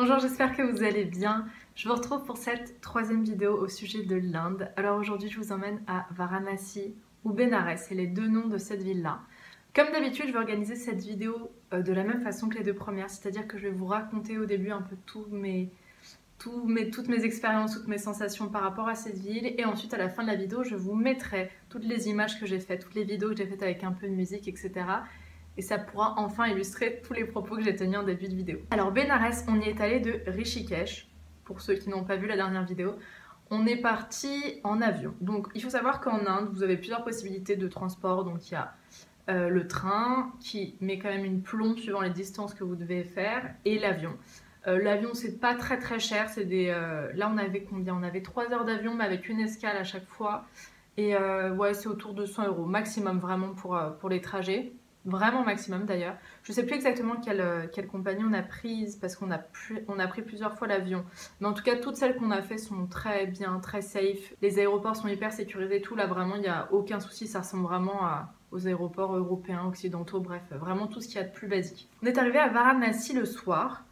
Bonjour, j'espère que vous allez bien. Je vous retrouve pour cette troisième vidéo au sujet de l'Inde. Alors aujourd'hui, je vous emmène à Varanasi ou Bénarès, c'est les deux noms de cette ville-là. Comme d'habitude, je vais organiser cette vidéo de la même façon que les deux premières, c'est-à-dire que je vais vous raconter au début un peu toutes mes expériences, toutes mes sensations par rapport à cette ville, et ensuite à la fin de la vidéo, je vous mettrai toutes les images que j'ai faites, toutes les vidéos que j'ai faites avec un peu de musique, etc. Et ça pourra enfin illustrer tous les propos que j'ai tenus en début de vidéo. Alors Bénarès, on y est allé de Rishikesh, pour ceux qui n'ont pas vu la dernière vidéo. On est parti en avion. Donc il faut savoir qu'en Inde, vous avez plusieurs possibilités de transport. Donc il y a le train qui met quand même une plombe suivant les distances que vous devez faire, et l'avion. L'avion, c'est pas très très cher. Là, on avait combien? On avait 3 heures d'avion, mais avec une escale à chaque fois. Et ouais, c'est autour de 100 € maximum vraiment pour les trajets. Vraiment maximum d'ailleurs. Je sais plus exactement quelle compagnie on a prise parce qu'on a pris plusieurs fois l'avion. Mais en tout cas, toutes celles qu'on a fait sont très bien, très safe. Les aéroports sont hyper sécurisés, tout. Là, vraiment, il n'y a aucun souci. Ça ressemble vraiment aux aéroports européens, occidentaux, bref, vraiment tout ce qu'il y a de plus basique. On est arrivé à Varanasi le soir.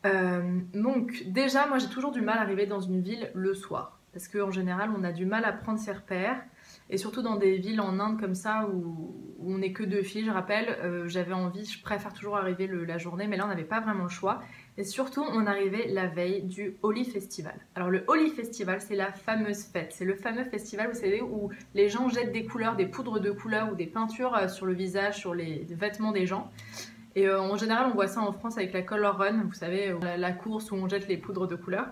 Donc déjà, moi j'ai toujours du mal à arriver dans une ville le soir. Parce qu'en général, on a du mal à prendre ses repères. Et surtout dans des villes en Inde comme ça, où on n'est que 2 filles, je rappelle, j'avais envie, je préfère toujours arriver la journée, mais là on n'avait pas vraiment le choix. Et surtout, on arrivait la veille du Holi Festival. Alors le Holi Festival, c'est la fameuse fête. C'est le fameux festival, vous savez, où les gens jettent des couleurs, des poudres de couleurs ou des peintures sur le visage, sur les vêtements des gens. Et en général, on voit ça en France avec la Color Run, vous savez, la course où on jette les poudres de couleur.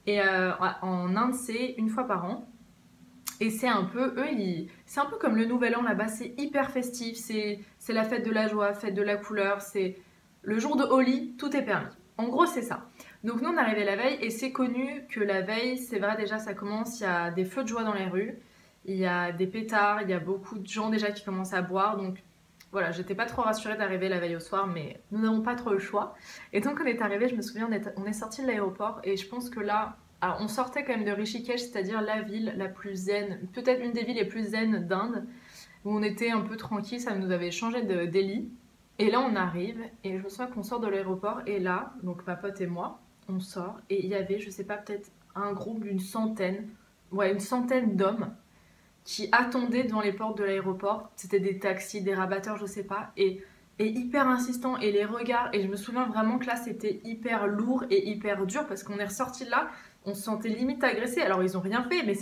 Et en Inde, c'est une fois par an. Et c'est un peu, c'est un peu comme le Nouvel An là-bas, c'est hyper festif, c'est la fête de la joie, fête de la couleur, c'est le jour de Holi, tout est permis. En gros, c'est ça. Donc nous, on est arrivé la veille, et c'est connu que la veille, c'est vrai, déjà, ça commence, il y a des feux de joie dans les rues, il y a des pétards, il y a beaucoup de gens déjà qui commencent à boire, donc voilà, j'étais pas trop rassurée d'arriver la veille au soir, mais nous n'avons pas trop le choix. Et donc on est arrivé, je me souviens, on est sorti de l'aéroport, et je pense que là, alors on sortait quand même de Rishikesh, c'est-à-dire la ville la plus zen, peut-être une des villes les plus zen d'Inde, où on était un peu tranquille, ça nous avait changé de Delhi. Et là on arrive, et je me souviens qu'on sort de l'aéroport, et là, donc ma pote et moi, on sort, et il y avait, je sais pas, peut-être un groupe d'une centaine, ouais, une centaine d'hommes qui attendaient devant les portes de l'aéroport. C'était des taxis, des rabatteurs, je sais pas, et hyper insistants, et les regards, et je me souviens vraiment que là c'était hyper lourd et hyper dur, parce qu'on est ressorti de là, on se sentait limite agressé. Alors ils ont rien fait, mais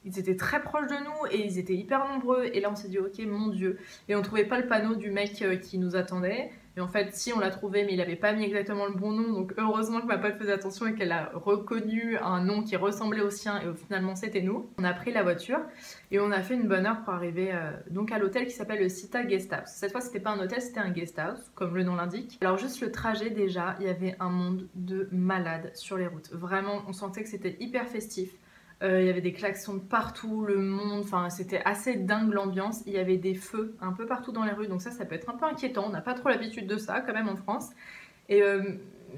ils étaient très proches de nous, et ils étaient hyper nombreux, et là on s'est dit ok, mon dieu, et on trouvait pas le panneau du mec qui nous attendait. Et en fait, si, on l'a trouvé, mais il avait pas mis exactement le bon nom, donc heureusement que ma pote faisait attention et qu'elle a reconnu un nom qui ressemblait au sien, et finalement c'était nous. On a pris la voiture et on a fait une bonne heure pour arriver donc à l'hôtel qui s'appelle le Sita Guest House. Cette fois, c'était pas un hôtel, c'était un guest house, comme le nom l'indique. Alors juste le trajet, déjà, il y avait un monde de malades sur les routes. Vraiment, on sentait que c'était hyper festif. Il y avait des klaxons de partout, le monde, enfin c'était assez dingue l'ambiance. Il y avait des feux un peu partout dans les rues, donc ça peut être un peu inquiétant. On n'a pas trop l'habitude de ça quand même en France. Et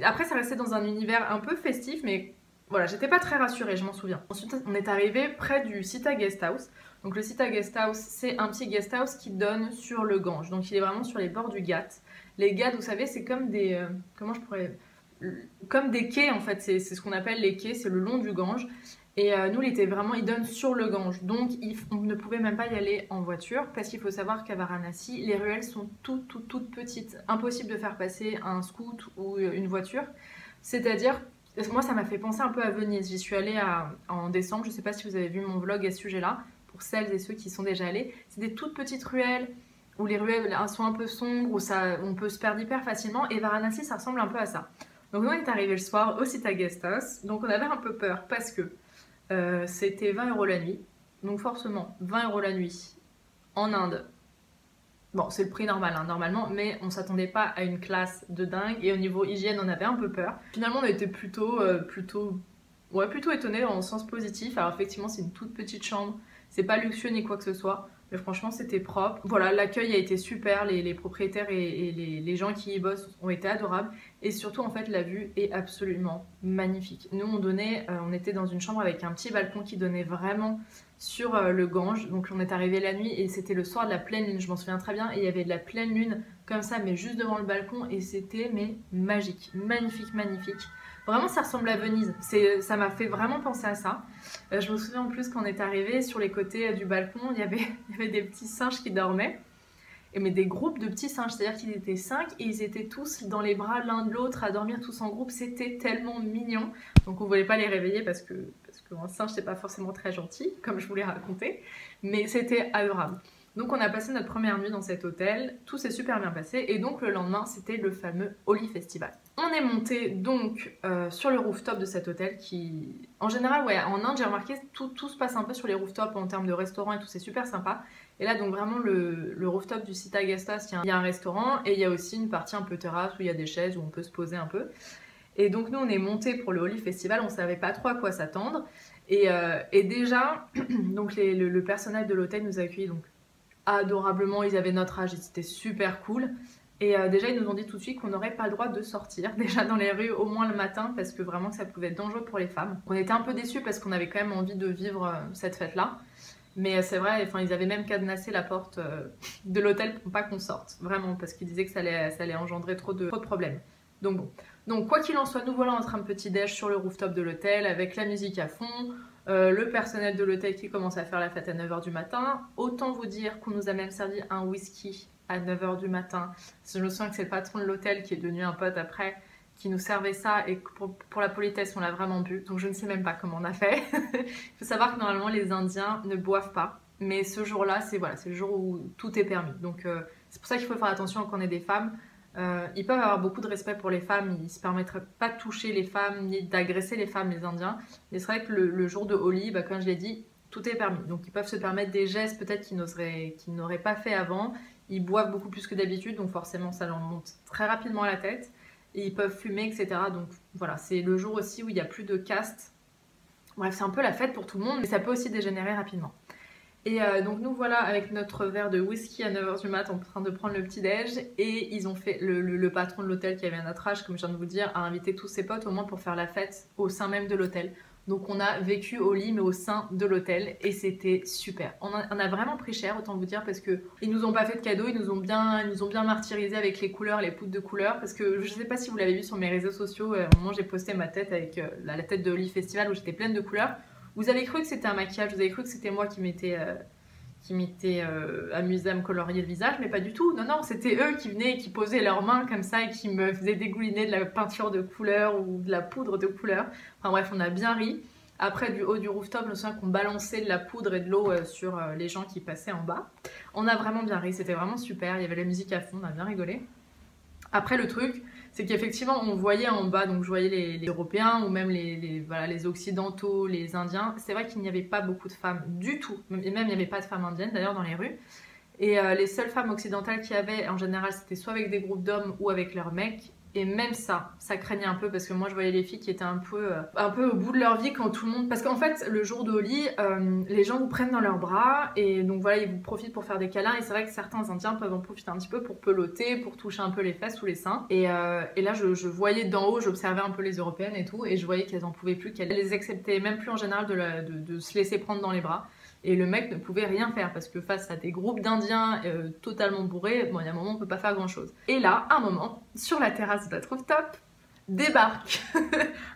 après, ça restait dans un univers un peu festif, mais voilà, j'étais pas très rassurée, je m'en souviens. Ensuite, on est arrivé près du Sita Guest House. Donc le Sita Guest House, c'est un petit guest house qui donne sur le Gange. Donc il est vraiment sur les bords du Ghat. Les Ghats, vous savez, c'est comme des... comme des quais en fait, c'est ce qu'on appelle les quais, c'est le long du Gange. Et nous, il donne sur le Gange, donc on ne pouvait même pas y aller en voiture, parce qu'il faut savoir qu'à Varanasi, les ruelles sont toutes petites, impossible de faire passer un scoot ou une voiture. C'est-à-dire, moi ça m'a fait penser un peu à Venise, j'y suis allée en décembre, je ne sais pas si vous avez vu mon vlog à ce sujet-là, pour celles et ceux qui sont déjà allés. C'est des toutes petites ruelles, où les ruelles sont un peu sombres, où on peut se perdre hyper facilement, et Varanasi ça ressemble un peu à ça. Donc nous on est arrivé le soir au Sita Guest House, donc on avait un peu peur, parce que c'était 20 € la nuit. Donc forcément, 20 € la nuit en Inde. Bon, c'est le prix normal, hein, normalement, mais on s'attendait pas à une classe de dingue. Et au niveau hygiène, on avait un peu peur. Finalement, on était plutôt étonnés en sens positif. Alors effectivement, c'est une toute petite chambre. C'est pas luxueux ni quoi que ce soit. Mais franchement, c'était propre. Voilà, l'accueil a été super. Les propriétaires et les gens qui y bossent ont été adorables. Et surtout, en fait, la vue est absolument magnifique. Nous, on était dans une chambre avec un petit balcon qui donnait vraiment sur le Gange. Donc, on est arrivé la nuit et c'était le soir de la pleine lune. Je m'en souviens très bien. Et il y avait de la pleine lune comme ça, mais juste devant le balcon, et c'était mais magique, magnifique, magnifique. Vraiment, ça ressemble à Venise. Ça m'a fait vraiment penser à ça. Je me souviens en plus quand on est arrivé sur les côtés du balcon, il y avait des petits singes qui dormaient. Mais des groupes de petits singes, c'est-à-dire qu'ils étaient 5 et ils étaient tous dans les bras l'un de l'autre à dormir tous en groupe. C'était tellement mignon. Donc on ne voulait pas les réveiller parce qu'un singe c'est pas forcément très gentil, comme je vous l'ai raconté. Mais c'était adorable. Donc on a passé notre première nuit dans cet hôtel, tout s'est super bien passé et donc le lendemain c'était le fameux Holi Festival. On est monté donc sur le rooftop de cet hôtel qui... En général, ouais, en Inde j'ai remarqué tout se passe un peu sur les rooftops en termes de restaurants et tout, c'est super sympa. Et là donc vraiment le rooftop du Sita Guest House, il y a un restaurant et il y a aussi une partie un peu terrasse où il y a des chaises où on peut se poser un peu. Et donc nous on est monté pour le Holi Festival, on savait pas trop à quoi s'attendre. Et déjà, donc le personnel de l'hôtel nous a accueillis donc adorablement, ils avaient notre âge et c'était super cool. Et déjà ils nous ont dit tout de suite qu'on n'aurait pas le droit de sortir déjà dans les rues au moins le matin parce que vraiment ça pouvait être dangereux pour les femmes. On était un peu déçus parce qu'on avait quand même envie de vivre cette fête là. Mais c'est vrai, enfin, ils avaient même cadenassé la porte de l'hôtel pour pas qu'on sorte, vraiment, parce qu'ils disaient que ça allait engendrer trop de problèmes. Donc bon. Donc quoi qu'il en soit, nous voilà en train de petit déj sur le rooftop de l'hôtel avec la musique à fond, le personnel de l'hôtel qui commence à faire la fête à 9 h du matin. Autant vous dire qu'on nous a même servi un whisky à 9 h du matin. Je me souviens que c'est le patron de l'hôtel qui est devenu un pote après, qui nous servait ça et pour la politesse on l'a vraiment bu, donc je ne sais même pas comment on a fait. Il faut savoir que normalement les Indiens ne boivent pas, mais ce jour-là c'est le jour où tout est permis, donc c'est pour ça qu'il faut faire attention quand on est des femmes. Ils peuvent avoir beaucoup de respect pour les femmes, ils se permettraient pas de toucher les femmes ni d'agresser les femmes, les Indiens, mais c'est vrai que le jour de Holi, bah, comme je l'ai dit, tout est permis, donc ils peuvent se permettre des gestes peut-être qu'ils n'auraient pas fait avant. Ils boivent beaucoup plus que d'habitude, donc forcément ça leur monte très rapidement à la tête. Et ils peuvent fumer, etc. Donc voilà, c'est le jour aussi où il n'y a plus de caste. Bref, c'est un peu la fête pour tout le monde, mais ça peut aussi dégénérer rapidement. Et donc nous voilà avec notre verre de whisky à 9 h du mat en train de prendre le petit déj. Et ils ont fait, le patron de l'hôtel qui avait un autre âge, comme je viens de vous dire, a invité tous ses potes au moins pour faire la fête au sein même de l'hôtel. Donc on a vécu au lit mais au sein de l'hôtel et c'était super. On a vraiment pris cher, autant vous dire, parce que ils nous ont pas fait de cadeaux, ils nous ont bien martyrisé avec les couleurs, les poudres de couleurs, parce que je sais pas si vous l'avez vu sur mes réseaux sociaux, à un moment j'ai posté ma tête avec la tête de Holi Festival où j'étais pleine de couleurs. Vous avez cru que c'était un maquillage, vous avez cru que c'était moi qui m'étais amusée à me colorier le visage, mais pas du tout. Non, non, c'était eux qui venaient et qui posaient leurs mains comme ça et qui me faisaient dégouliner de la peinture de couleur ou de la poudre de couleur. Enfin bref, on a bien ri. Après, du haut du rooftop, je me souviens qu'on balançait de la poudre et de l'eau sur les gens qui passaient en bas. On a vraiment bien ri, c'était vraiment super. Il y avait la musique à fond, on a bien rigolé. Après, le truc, c'est qu'effectivement, on voyait en bas, donc je voyais les Européens ou même les Occidentaux, les Indiens. C'est vrai qu'il n'y avait pas beaucoup de femmes du tout, et même il n'y avait pas de femmes indiennes d'ailleurs dans les rues. Et les seules femmes occidentales qu'il y avait, en général, c'était soit avec des groupes d'hommes ou avec leurs mecs. Et même ça craignait un peu parce que moi je voyais les filles qui étaient un peu au bout de leur vie quand tout le monde... Parce qu'en fait, le jour de Holi, les gens vous prennent dans leurs bras et donc voilà, ils vous profitent pour faire des câlins. Et c'est vrai que certains Indiens peuvent en profiter un petit peu pour peloter, pour toucher un peu les fesses ou les seins. Et là, je voyais d'en haut, j'observais un peu les Européennes et tout, et je voyais qu'elles en pouvaient plus, qu'elles les acceptaient même plus en général de se laisser prendre dans les bras. Et le mec ne pouvait rien faire parce que face à des groupes d'Indiens totalement bourrés, bon, il y a un moment on peut pas faire grand chose. Et là, à un moment, sur la terrasse de notre rooftop, débarque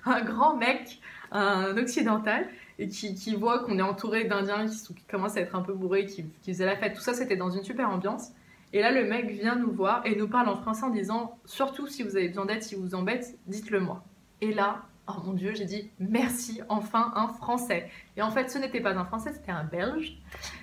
un grand mec, un occidental, et qui voit qu'on est entouré d'Indiens qui commencent à être un peu bourrés, qui faisaient la fête. Tout ça, c'était dans une super ambiance. Et là, le mec vient nous voir et nous parle en français en disant « Surtout si vous avez besoin d'aide, si vous vous embête, dites-le moi. » Et là, oh mon Dieu, j'ai dit merci, enfin un Français. Et en fait, ce n'était pas un Français, c'était un Belge.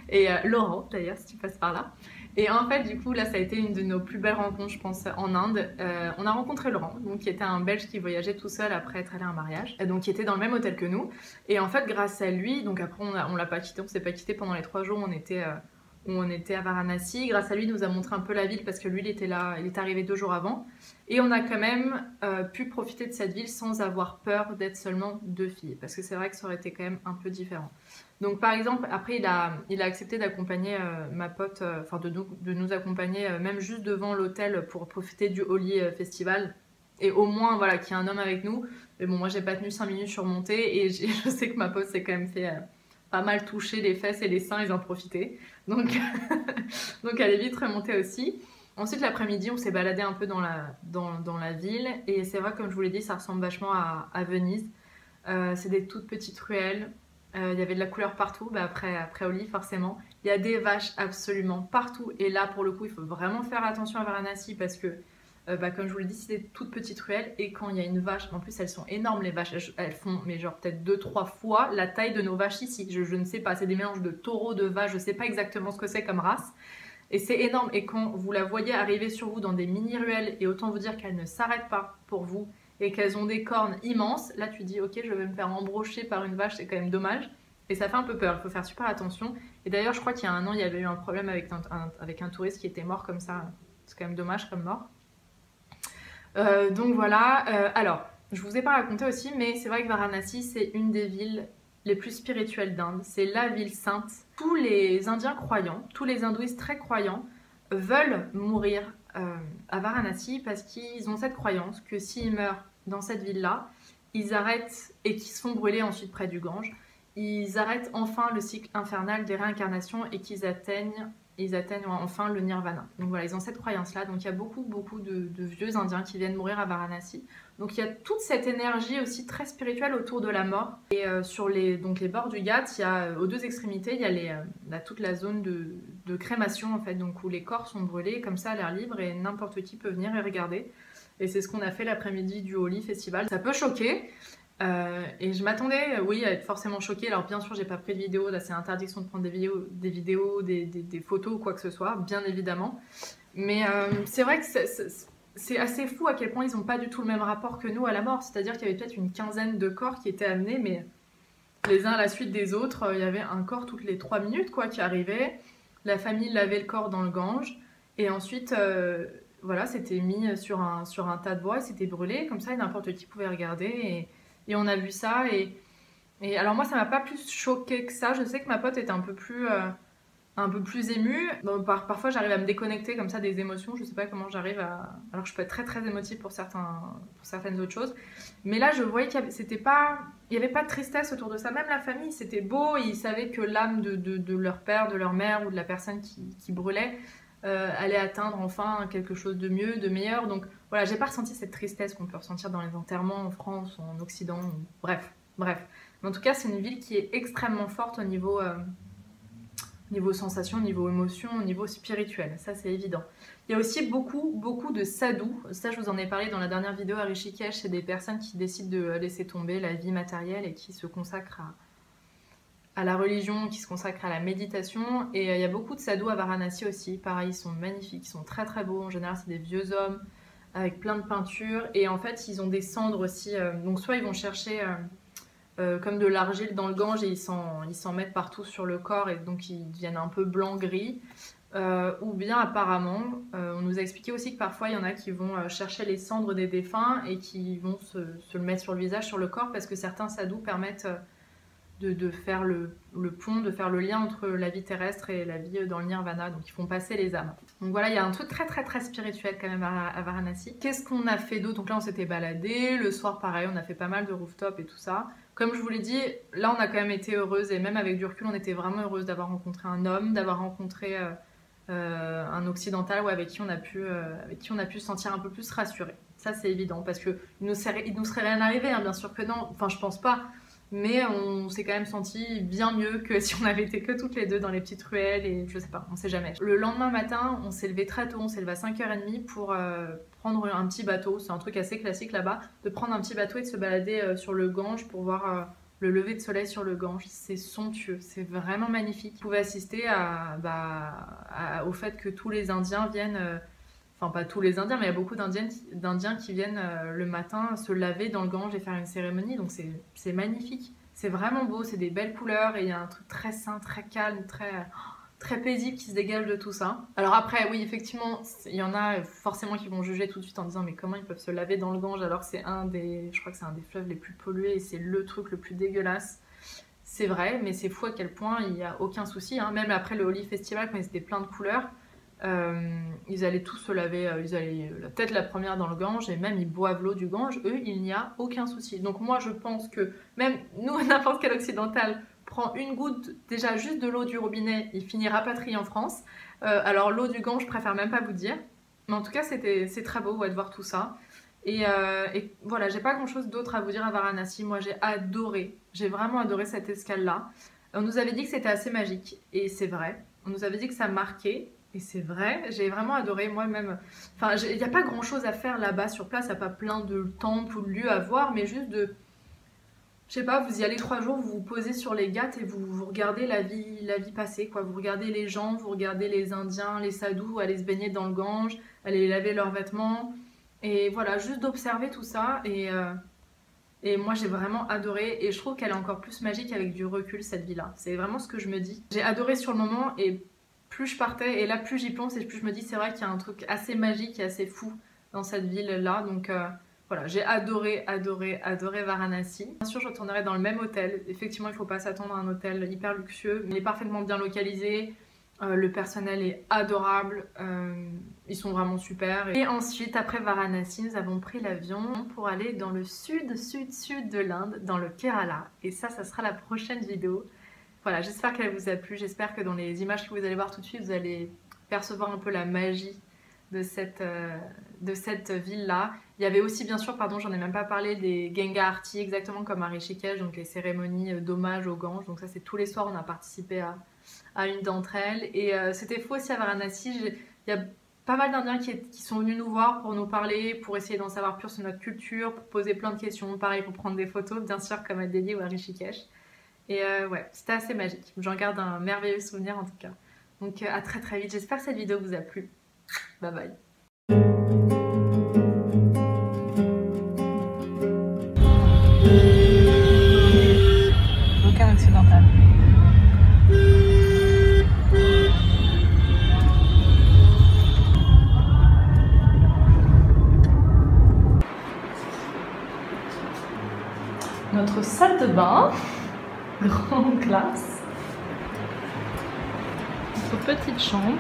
Et Laurent, d'ailleurs, si tu passes par là. Et en fait, du coup, là, ça a été une de nos plus belles rencontres, je pense, en Inde. On a rencontré Laurent, donc, qui était un Belge qui voyageait tout seul après être allé à un mariage, et donc qui était dans le même hôtel que nous. Et en fait, grâce à lui, donc après, on l'a pas quitté, on s'est pas quitté pendant les 3 jours où on était à Varanasi. Grâce à lui, il nous a montré un peu la ville parce que lui, il était là, il est arrivé 2 jours avant. Et on a quand même pu profiter de cette ville sans avoir peur d'être seulement 2 filles. Parce que c'est vrai que ça aurait été quand même un peu différent. Donc par exemple, après, il a accepté d'accompagner ma pote, enfin de nous accompagner même juste devant l'hôtel pour profiter du Holi Festival. Et au moins, voilà, qu'il y ait un homme avec nous. Mais bon, moi, j'ai pas tenu 5 minutes, je suis remontée. Et je sais que ma pote s'est quand même fait... pas mal toucher les fesses et les seins, ils en profitaient. Donc, donc elle est vite remontée aussi. Ensuite, l'après-midi, on s'est baladé un peu dans la ville. Et c'est vrai, comme je vous l'ai dit, ça ressemble vachement à Venise. C'est des toutes petites ruelles. Il y avait de la couleur partout, après Oli forcément. Il y a des vaches absolument partout. Et là, pour le coup, il faut vraiment faire attention à Varanasi parce que, comme je vous l'ai dit, c'est des toutes petites ruelles. Et quand il y a une vache, en plus elles sont énormes les vaches, elles font mais genre peut-être 2-3 fois la taille de nos vaches ici. Je ne sais pas, c'est des mélanges de taureaux, de vaches, je ne sais pas exactement ce que c'est comme race. Et c'est énorme. Et quand vous la voyez arriver sur vous dans des mini-ruelles, et autant vous dire qu'elles ne s'arrêtent pas pour vous, et qu'elles ont des cornes immenses, là tu dis ok, je vais me faire embrocher par une vache, c'est quand même dommage. Et ça fait un peu peur, il faut faire super attention. Et d'ailleurs, je crois qu'il y a un an, il y avait eu un problème avec un touriste qui était mort comme ça. C'est quand même dommage comme mort. Donc voilà. Alors, je vous ai pas raconté aussi, mais c'est vrai que Varanasi, c'est une des villes les plus spirituelles d'Inde. C'est la ville sainte. Tous les Indiens croyants, tous les hindouistes très croyants, veulent mourir à Varanasi parce qu'ils ont cette croyance que s'ils meurent dans cette ville-là, ils arrêtent et qu'ils se font brûler ensuite près du Gange, ils arrêtent enfin le cycle infernal des réincarnations et qu'ils atteignent enfin le nirvana. Donc voilà, ils ont cette croyance-là. Donc il y a beaucoup de vieux Indiens qui viennent mourir à Varanasi. Donc il y a toute cette énergie aussi très spirituelle autour de la mort. Et sur les bords du Ghat, il y a aux deux extrémités, il y a toute la zone de crémation en fait, donc où les corps sont brûlés comme ça à l'air libre et n'importe qui peut venir et regarder. Et c'est ce qu'on a fait l'après-midi du Holi Festival. Ça peut choquer. Et je m'attendais, oui, à être forcément choquée. Alors bien sûr, j'ai pas pris de vidéo, là c'est interdiction de prendre des photos ou quoi que ce soit, bien évidemment. Mais c'est vrai que c'est assez fou à quel point ils n'ont pas du tout le même rapport que nous à la mort. C'est-à-dire qu'il y avait peut-être une quinzaine de corps qui étaient amenés, mais les uns à la suite des autres, il y avait un corps toutes les 3 minutes quoi, qui arrivait. La famille lavait le corps dans le Gange, et ensuite, voilà, c'était mis sur un tas de bois, et c'était brûlé, comme ça, et n'importe qui pouvait regarder. Et on a vu ça. Et alors moi, ça m'a pas plus choqué que ça. Je sais que ma pote était un peu plus émue. Donc, parfois, j'arrive à me déconnecter comme ça des émotions. Je sais pas comment j'arrive à... Alors, je peux être très très émotive pour certaines autres choses. Mais là, je voyais qu'il y avait pas de tristesse autour de ça. Même la famille, c'était beau. Ils savaient que l'âme de leur père, de leur mère ou de la personne qui brûlait allait atteindre enfin quelque chose de mieux, de meilleur. Donc voilà, j'ai pas ressenti cette tristesse qu'on peut ressentir dans les enterrements en France, en Occident, bref. Mais en tout cas, c'est une ville qui est extrêmement forte au niveau sensation, niveau émotion, au niveau spirituel, ça c'est évident. Il y a aussi beaucoup de sadhus, ça je vous en ai parlé dans la dernière vidéo à Rishikesh, c'est des personnes qui décident de laisser tomber la vie matérielle et qui se consacrent à la religion, qui se consacrent à la méditation. Et il y a beaucoup de sadhus à Varanasi aussi, pareil, ils sont magnifiques, ils sont très très beaux, en général c'est des vieux hommes avec plein de peintures, et en fait ils ont des cendres aussi, donc soit ils vont chercher comme de l'argile dans le Gange et ils s'en mettent partout sur le corps et donc ils deviennent un peu blanc-gris, ou bien apparemment, on nous a expliqué aussi que parfois il y en a qui vont chercher les cendres des défunts et qui vont se le mettre sur le visage, sur le corps, parce que certains sadhus permettent de faire le pont, de faire le lien entre la vie terrestre et la vie dans le nirvana, donc ils font passer les âmes. Donc voilà, il y a un truc très très très spirituel quand même à Varanasi. Qu'est-ce qu'on a fait d'autre? Donc là on s'était baladé, le soir pareil, on a fait pas mal de rooftop et tout ça. Comme je vous l'ai dit, là on a quand même été heureuse, et même avec du recul on était vraiment heureuse d'avoir rencontré un homme, d'avoir rencontré un occidental, ouais, avec qui on a pu se sentir un peu plus rassurés. Ça c'est évident, parce qu'il nous serait rien arrivé, hein, bien sûr que non, enfin je pense pas. Mais on s'est quand même senti bien mieux que si on avait été que toutes les deux dans les petites ruelles, et je sais pas, on sait jamais. Le lendemain matin, on s'est levé très tôt, on s'est levé à 5h30 pour prendre un petit bateau, c'est un truc assez classique là-bas, de prendre un petit bateau et de se balader sur le Gange pour voir le lever de soleil sur le Gange. C'est somptueux, c'est vraiment magnifique. Vous pouvez assister au fait que tous les Indiens viennent... Enfin, pas tous les Indiens, mais il y a beaucoup d'Indiens qui viennent le matin se laver dans le Gange et faire une cérémonie. Donc c'est magnifique. C'est vraiment beau, c'est des belles couleurs et il y a un truc très sain, très calme, très paisible qui se dégage de tout ça. Alors après, oui, effectivement, il y en a forcément qui vont juger tout de suite en disant mais comment ils peuvent se laver dans le Gange alors que je crois que c'est un des fleuves les plus pollués et c'est le truc le plus dégueulasse. C'est vrai, mais c'est fou à quel point il n'y a aucun souci, hein. Même après le Holi Festival, quand ils étaient plein de couleurs, ils allaient tous se laver, ils allaient la tête la première dans le Gange, et même ils boivent l'eau du Gange. Eux, il n'y a aucun souci. Donc moi je pense que même nous, n'importe quel occidental prend une goutte, déjà juste de l'eau du robinet, il finit rapatrié en France. Alors l'eau du Gange, je préfère même pas vous dire. Mais en tout cas, c'est très beau ouais, de voir tout ça. Et voilà, j'ai pas grand chose d'autre à vous dire à Varanasi. Moi, j'ai adoré, j'ai vraiment adoré cette escale-là. On nous avait dit que c'était assez magique, et c'est vrai. On nous avait dit que ça marquait, et c'est vrai. J'ai vraiment adoré moi-même. Enfin, il n'y a pas grand chose à faire là-bas sur place, il n'y a pas plein de temples ou de lieux à voir, mais juste de. Je sais pas, vous y allez 3 jours, vous vous posez sur les ghats et vous regardez la vie passer, quoi. Vous regardez les gens, vous regardez les Indiens, les sadhus aller se baigner dans le Gange, aller laver leurs vêtements. Et voilà, juste d'observer tout ça. Et moi, j'ai vraiment adoré. Et je trouve qu'elle est encore plus magique avec du recul, cette ville-là. C'est vraiment ce que je me dis. J'ai adoré sur le moment et plus je partais, et là, plus j'y pense et plus je me dis, c'est vrai qu'il y a un truc assez magique et assez fou dans cette ville-là. Donc voilà, j'ai adoré, adoré, adoré Varanasi. Bien sûr, je retournerai dans le même hôtel. Effectivement, il ne faut pas s'attendre à un hôtel hyper luxueux, mais il est parfaitement bien localisé. Le personnel est adorable, ils sont vraiment super. Et ensuite, après Varanasi, nous avons pris l'avion pour aller dans le sud de l'Inde, dans le Kerala. Et ça sera la prochaine vidéo. Voilà, j'espère qu'elle vous a plu, j'espère que dans les images que vous allez voir tout de suite, vous allez percevoir un peu la magie de cette ville-là. Il y avait aussi, bien sûr, pardon, j'en ai même pas parlé, des Ganga Aarti, exactement comme à Rishikesh, donc les cérémonies d'hommage au Gange. Donc ça, c'est tous les soirs, on a participé à une d'entre elles. Et c'était fou aussi à Varanasi. Il y a pas mal d'Indiens qui sont venus nous voir pour nous parler, pour essayer d'en savoir plus sur notre culture, pour poser plein de questions, pareil pour prendre des photos, bien sûr, comme à Delhi ou à Rishikesh. Et ouais, c'était assez magique. J'en garde un merveilleux souvenir en tout cas. Donc à très très vite. J'espère que cette vidéo vous a plu. Bye bye. Aucun occidental. Notre salle de bain, grande classe. Notre petite chambre.